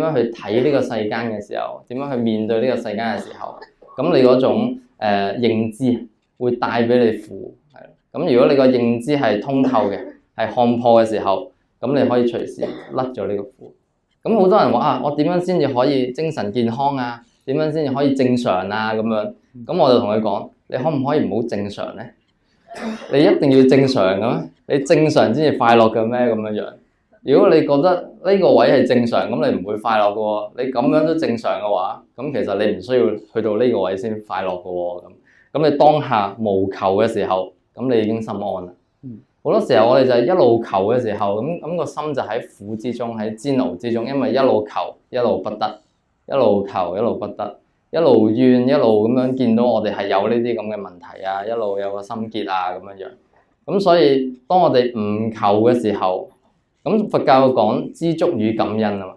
點樣去睇呢個世間嘅時候，點樣去面對呢個世間嘅時候，咁你嗰種認知會帶俾你苦，係。咁如果你個認知係通透嘅，係看破嘅時候，咁你可以隨時甩咗呢個苦。咁好多人話啊，我點樣先至可以精神健康啊？點樣先至可以正常啊？咁樣，咁我就同佢講，你可唔可以唔好正常咧？你一定要正常嘅咩？你正常先至快樂嘅咩？咁樣樣。如果你覺得呢個位係正常，咁你唔會快樂嘅喎。你咁樣都正常嘅話，咁其實你唔需要去到呢個位先快樂嘅喎。咁你當下無求嘅時候，咁你已經心安啦。好多時候我哋就係一路求嘅時候，咁個心就喺苦之中，喺煎熬之中，因為一路求一路不得，一路求一路不得，一路怨一路咁樣見到我哋係有呢啲咁嘅問題啊，一路有個心結啊咁樣樣。咁所以當我哋唔求嘅時候，咁佛教講知足與感恩啊嘛。